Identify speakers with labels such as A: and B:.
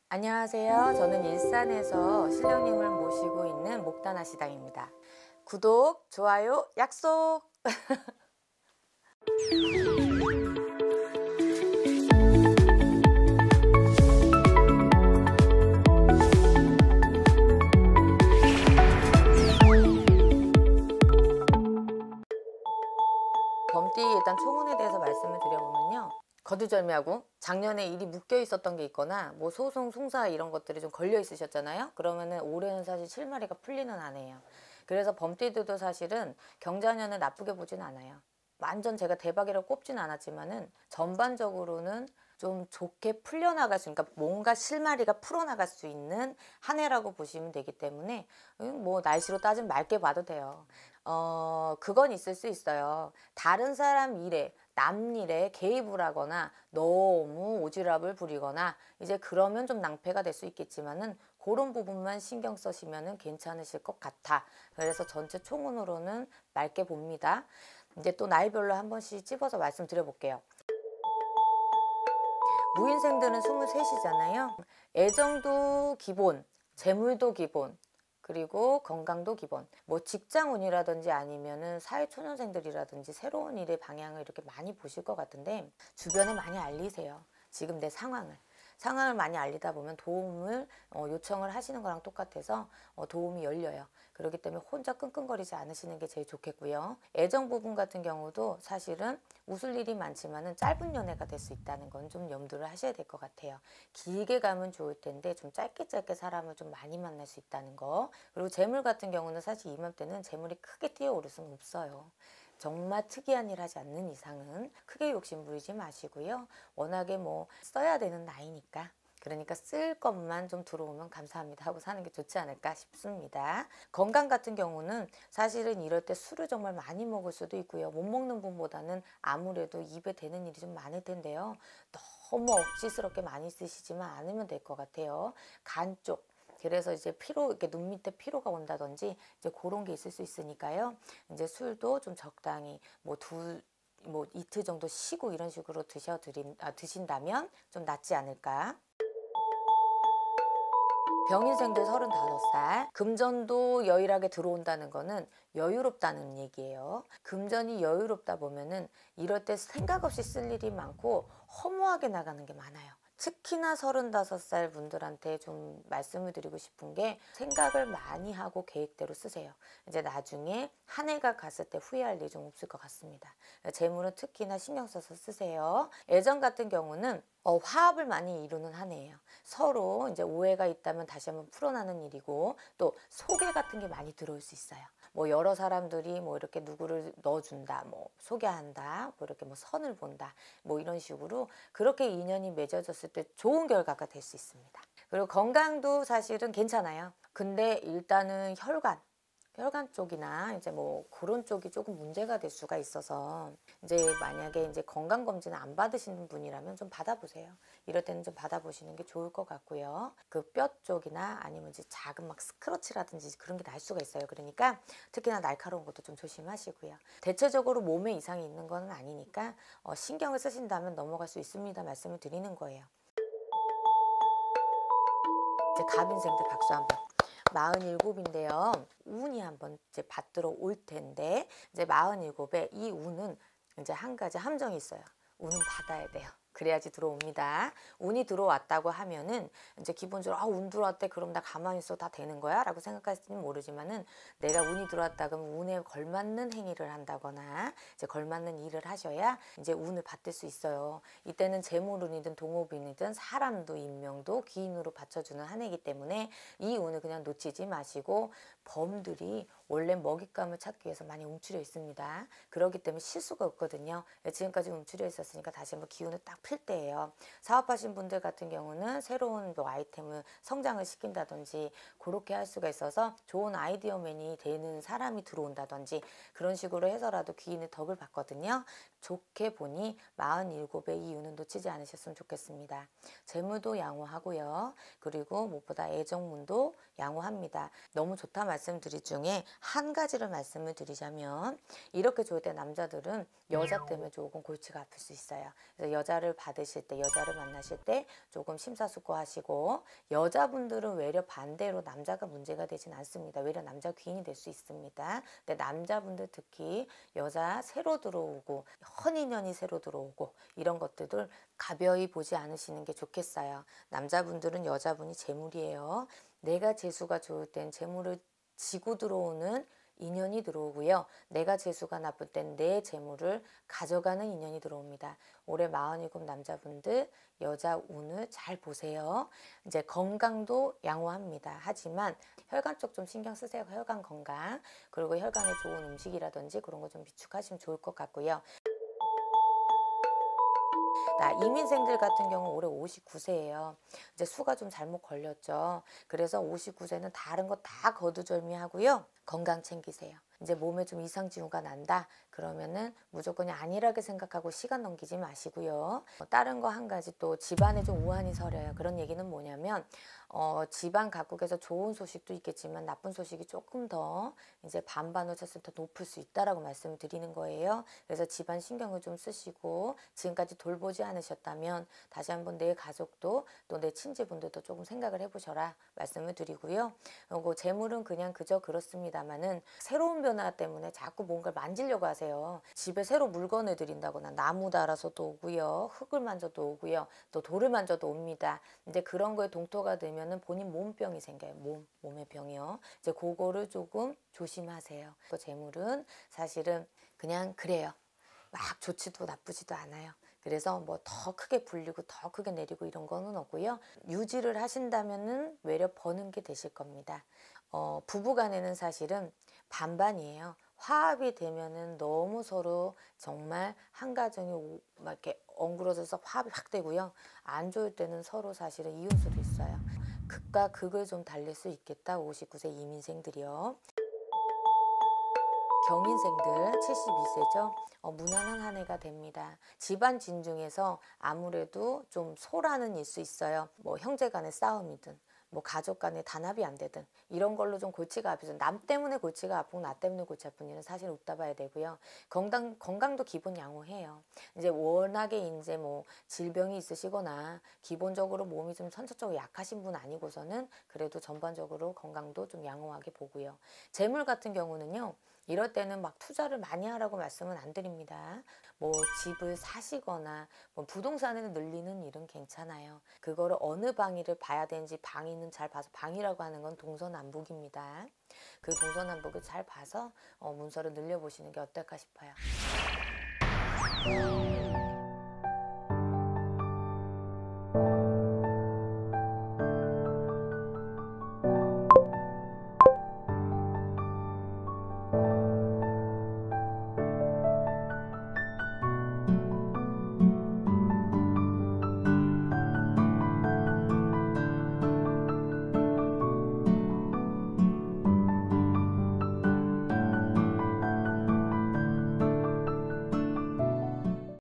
A: 안녕하세요. 저는 일산에서 신령님을 모시고 있는 목다나 시당입니다. 구독, 좋아요, 약속! 범띠 일단 총운에 대해서 말씀을 드려보면요. 거두절미하고 작년에 일이 묶여 있었던 게 있거나 뭐 소송, 송사 이런 것들이 좀 걸려 있으셨잖아요. 그러면은 올해는 사실 실마리가 풀리는 한 해예요. 그래서 범띠들도 사실은 경자년을 나쁘게 보진 않아요. 완전 제가 대박이라고 꼽진 않았지만은 전반적으로는 좀 좋게 풀려나갈 수, 그러니까 뭔가 실마리가 풀어나갈 수 있는 한 해라고 보시면 되기 때문에 뭐 날씨로 따지면 맑게 봐도 돼요. 그건 있을 수 있어요. 다른 사람 일에, 남 일에 개입을 하거나 너무 오지랖을 부리거나 이제 그러면 좀 낭패가 될 수 있겠지만은 그런 부분만 신경 쓰시면은 괜찮으실 것 같아. 그래서 전체 총운으로는 맑게 봅니다. 이제 또 나이별로 한 번씩 찝어서 말씀드려 볼게요. 무인생들은 23이잖아요. 애정도 기본, 재물도 기본, 그리고 건강도 기본. 뭐 직장운이라든지 아니면은 사회초년생들이라든지 새로운 일의 방향을 이렇게 많이 보실 것 같은데 주변에 많이 알리세요. 지금 내 상황을 많이 알리다 보면 도움을 요청을 하시는 거랑 똑같아서 도움이 열려요. 그렇기 때문에 혼자 끙끙거리지 않으시는 게 제일 좋겠고요. 애정 부분 같은 경우도 사실은 웃을 일이 많지만은 짧은 연애가 될 수 있다는 건 좀 염두를 하셔야 될 것 같아요. 길게 가면 좋을 텐데 좀 짧게 사람을 좀 많이 만날 수 있다는 거. 그리고 재물 같은 경우는 사실 이맘때는 재물이 크게 뛰어오를 수는 없어요. 정말 특이한 일 하지 않는 이상은 크게 욕심 부리지 마시고요. 워낙에 뭐 써야 되는 나이니까, 그러니까 쓸 것만 좀 들어오면 감사합니다 하고 사는 게 좋지 않을까 싶습니다. 건강 같은 경우는 사실은 이럴 때 술을 정말 많이 먹을 수도 있고요. 못 먹는 분보다는 아무래도 입에 대는 일이 좀 많을 텐데요. 너무 억지스럽게 많이 쓰시지만 않으면 될 것 같아요. 간 쪽, 그래서 이제 피로, 이렇게 눈 밑에 피로가 온다든지 이제 그런 게 있을 수 있으니까요. 이제 술도 좀 적당히 뭐 이틀 정도 쉬고 이런 식으로 드신다면 좀 낫지 않을까. 병인생들 35살. 금전도 여유하게 들어온다는 거는 여유롭다는 얘기예요. 금전이 여유롭다 보면은 이럴 때 생각 없이 쓸 일이 많고 허무하게 나가는 게 많아요. 특히나 35살 분들한테 좀 말씀을 드리고 싶은 게 생각을 많이 하고 계획대로 쓰세요. 이제 나중에 한 해가 갔을 때 후회할 일 좀 없을 것 같습니다. 재물은 특히나 신경 써서 쓰세요. 애정 같은 경우는 화합을 많이 이루는 한 해예요. 서로 이제 오해가 있다면 다시 한번 풀어나는 일이고, 또 소개 같은 게 많이 들어올 수 있어요. 뭐 여러 사람들이 뭐 이렇게 누구를 넣어준다, 뭐 소개한다, 뭐 이렇게 뭐 선을 본다, 뭐 이런 식으로 그렇게 인연이 맺어졌을 때 좋은 결과가 될 수 있습니다. 그리고 건강도 사실은 괜찮아요. 근데 일단은 혈관 쪽이나 이제 뭐 그런 쪽이 조금 문제가 될 수가 있어서 이제 만약에 이제 건강 검진을 안 받으시는 분이라면 좀 받아보세요. 이럴 때는 좀 받아보시는 게 좋을 것 같고요. 그 뼈 쪽이나 아니면 이제 작은 막 스크러치라든지 그런 게 날 수가 있어요. 그러니까 특히나 날카로운 것도 좀 조심하시고요. 대체적으로 몸에 이상이 있는 건 아니니까 신경을 쓰신다면 넘어갈 수 있습니다. 말씀을 드리는 거예요. 이제 갑인생들 박수 한번. 47인데요. 운이 한번 이제 받들어 올 텐데, 이제 47에 이 운은 이제 한 가지 함정이 있어요. 운은 받아야 돼요. 그래야지 들어옵니다. 운이 들어왔다고 하면은 이제 기본적으로 운 들어왔대, 그럼 나 가만히 있어 다 되는 거야? 라고 생각할지는 모르지만은 내가 운이 들어왔다 그러면 운에 걸맞는 행위를 한다거나 이제 걸맞는 일을 하셔야 이제 운을 받을 수 있어요. 이때는 재물운이든 동업운이든 사람도 인명도 기인으로 받쳐주는 한 해이기 때문에 이 운을 그냥 놓치지 마시고, 범들이 원래 먹잇감을 찾기 위해서 많이 움츠려 있습니다. 그렇기 때문에 실수가 없거든요. 지금까지 움츠려 있었으니까 다시 한번 기운을 딱 필 때예요. 사업하신 분들 같은 경우는 새로운 뭐 아이템을 성장을 시킨다든지 그렇게 할 수가 있어서 좋은 아이디어맨이 되는 사람이 들어온다든지 그런 식으로 해서라도 기인의 덕을 받거든요. 좋게 보니 47의 이 운은 놓치지 않으셨으면 좋겠습니다. 재물도 양호하고요. 그리고 무엇보다 애정문도 양호합니다. 너무 좋다 말씀드릴 중에 한 가지를 말씀을 드리자면, 이렇게 좋을 때 남자들은 여자 때문에 조금 골치가 아플 수 있어요. 그래서 여자를 받으실 때, 여자를 만나실 때 조금 심사숙고하시고, 여자분들은 외려 반대로 남자가 문제가 되진 않습니다. 외려 남자 귀인이 될 수 있습니다. 근데 남자분들 특히 여자 새로 들어오고 헌인연이 새로 들어오고 이런 것들을 가벼이 보지 않으시는 게 좋겠어요. 남자분들은 여자분이 재물이에요. 내가 재수가 좋을 땐 재물을 지고 들어오는 인연이 들어오고요. 내가 재수가 나쁠 땐 내 재물을 가져가는 인연이 들어옵니다. 올해 47 남자분들 여자 운을 잘 보세요. 이제 건강도 양호합니다. 하지만 혈관 쪽 좀 신경 쓰세요. 혈관 건강. 그리고 혈관에 좋은 음식이라든지 그런 거 좀 비축하시면 좋을 것 같고요. 이민생들 같은 경우 올해 59세예요. 이제 수가 좀 잘못 걸렸죠. 그래서 59세는 다른 거 다 거두절미하고요. 건강 챙기세요. 이제 몸에 좀 이상 징후가 난다. 그러면은 무조건 안일하게 생각하고 시간 넘기지 마시고요. 다른 거 한 가지 또 집안에 좀 우환이 서려요. 그런 얘기는 뭐냐면 집안 각국에서 좋은 소식도 있겠지만 나쁜 소식이 조금 더 이제 반반을 쳤을 때 높을 수 있다라고 말씀을 드리는 거예요. 그래서 집안 신경을 좀 쓰시고 지금까지 돌보지 않으셨다면 다시 한번 내 가족도 또 내 친지분들도 조금 생각을 해보셔라 말씀을 드리고요. 그리고 재물은 그냥 그저 그렇습니다만은 새로운 변화 때문에 자꾸 뭔가를 만지려고 하세요. 집에 새로 물건을 들인다거나 나무 달아서도 오고요. 흙을 만져도 오고요. 또 돌을 만져도 옵니다. 이제 그런 거에 동토가 되면은 본인 몸병이 생겨요. 몸의 병이요. 이제 그거를 조금 조심하세요. 그 재물은 사실은 그냥 그래요. 막 좋지도 나쁘지도 않아요. 그래서 뭐 더 크게 불리고 더 크게 내리고 이런 거는 없고요. 유지를 하신다면은 외려 버는 게 되실 겁니다. 부부 간에는 사실은 반반이에요. 화합이 되면은 너무 서로 정말 한 가정이 막 이렇게 엉그러져서 화합이 확 되고요. 안 좋을 때는 서로 사실은 이혼 수도 있어요. 극과 극을 좀 달릴 수 있겠다. 59세 이민생들이요. 경인생들 72세죠. 무난한 한 해가 됩니다. 집안 진중에서 아무래도 좀 소라는 일 수 있어요. 뭐 형제 간의 싸움이든 뭐 가족 간의 단합이 안 되든 이런 걸로 좀 골치가 아프죠. 남 때문에 골치가 아프고 나 때문에 골치 아픈 일은 사실 없다 봐야 되고요. 건강도 기본 양호해요. 이제 워낙에 이제 뭐 질병이 있으시거나 기본적으로 몸이 좀 선천적으로 약하신 분 아니고서는 그래도 전반적으로 건강도 좀 양호하게 보고요. 재물 같은 경우는요. 이럴 때는 막 투자를 많이 하라고 말씀은 안 드립니다. 뭐 집을 사시거나 뭐 부동산을 늘리는 일은 괜찮아요. 그거를 어느 방위를 봐야 되는지 방위는 잘 봐서 방위라고 하는 건 동서남북입니다. 그 동서남북을 잘 봐서 문서를 늘려보시는 게 어떨까 싶어요.